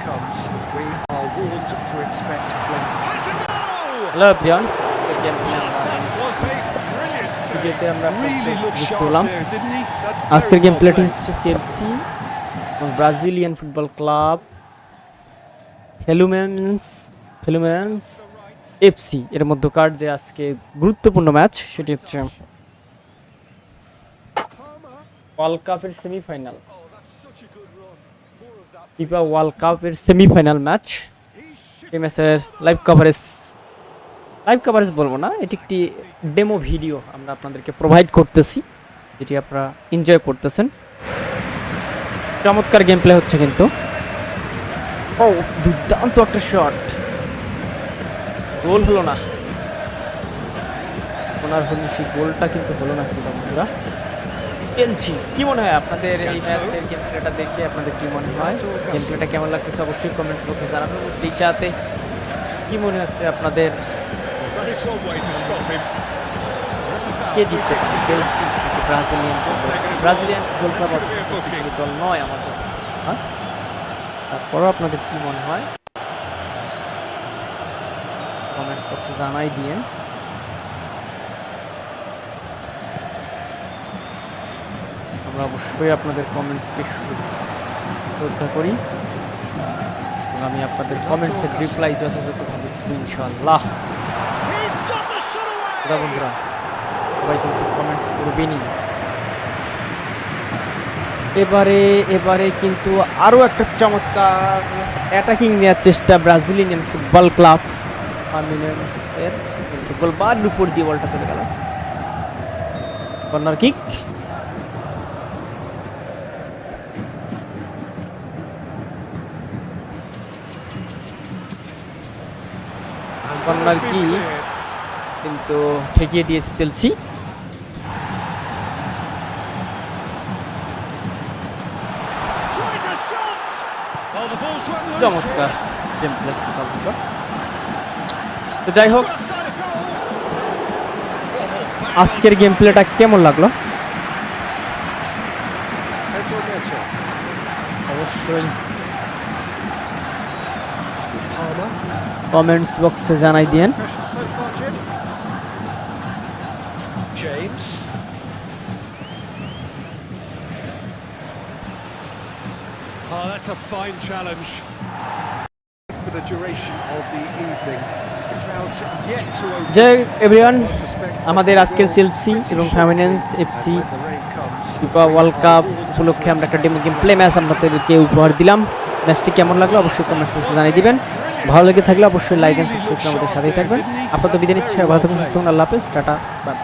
comes. We are warned to expect plenty. Hello everyone, আজকের game আজকের game প্লেটি হচ্ছে Chelsea এবং ব্রাজিলিয়ান ফুটবল ক্লাব ফেলুমিনেন্স এফসি এর মধ্যকার যে আজকে গুরুত্বপূর্ণ ম্যাচ সেটি হচ্ছে ওয়ার্ল্ড কাপের সেমিফাইনাল, ফিফা ওয়ার্ল্ড কাপের সেমিফাইনাল ম্যাচ। এই ম্যাচের লাইভ কভারেজ বলবো না, এটি একটি ডেমো ভিডিও আমরা আপনাদেরকে প্রোভাইড করতেছি, যেটি আপনারা এনজয় করতেছেন। চমৎকার গেম প্লে হচ্ছে কিন্তু। ও দুর্দান্ত একটা শট, গোল হলো না, ওনার হল সেই গোলটা কিন্তু হলো না। শ্রোতা বন্ধুরা, খেলছি কি মনে হয় আপনাদের এই ম্যাচের গেম প্লেটা দেখে আপনাদের কি মনে হয়? গেম প্লেটা কেমন লাগতেছে অবশ্যই কমেন্টস বক্সে জানাবেন। সেই সাথে কি মনে হচ্ছে আপনাদের, কে জিততে চেলসি ব্রাজিলিয়ান ফুটবল ক্লাব দল নয় আমার সাথে, হ্যাঁ? তারপরও আপনাদের কি মনে হয় কমেন্টস বক্সে জানাই দিয়ে। আমরা অবশ্যই আপনাদের কমেন্টসকে শ্রদ্ধা করি এবং আমি আপনাদের কমেন্টসের রিপ্লাই যথাযথভাবে ইনশাআল্লাহ। বন্ধুরা সবাই কিন্তু কমেন্টস করবেনই। এবারে কিন্তু আরও একটা চমৎকার অ্যাটাকিং নেওয়ার চেষ্টা ব্রাজিলিয়ান ফুটবল ক্লাব ফ্লুমিনেন্সের, কিন্তু গোলবার উপর দিয়ে বলটা চলে গেল। কর্নার কিক, কিন্তু ঠেকিয়ে দিয়েছে চেলসি। চমৎকার গেম প্লে। তো যাই হোক, আজকের গেম প্লেটা কেমন লাগলো অবশ্যই কমেন্টস বক্সে জানাই দিয়েন। James. Oh, that's a fine challenge. For the duration of the evening. The crowds yet to open. জয় এভরিওয়ান, আমাদের আজকের চেলসি এবং Fluminense FC FIFA World Cup উপলক্ষে আমরা একটা ডেমো গেম প্লে ম্যাচ আপনাদেরকে উপহার দিলাম। ম্যাচটি কেমন লাগলো অবশ্যই কমেন্টস বক্সে জানিয়ে দিবেন। ভালো লেগে থাকলে অবশ্যই লাইক এন্ড সাবস্ক্রাইব করে আমাদের সাথেই থাকবেন। আপনাদের বিদায় নিচ্ছি, সবাই ভালো থাকুন, সুস্থ থাকুন, আল্লাহ হাফেজ, টাটা, বাই।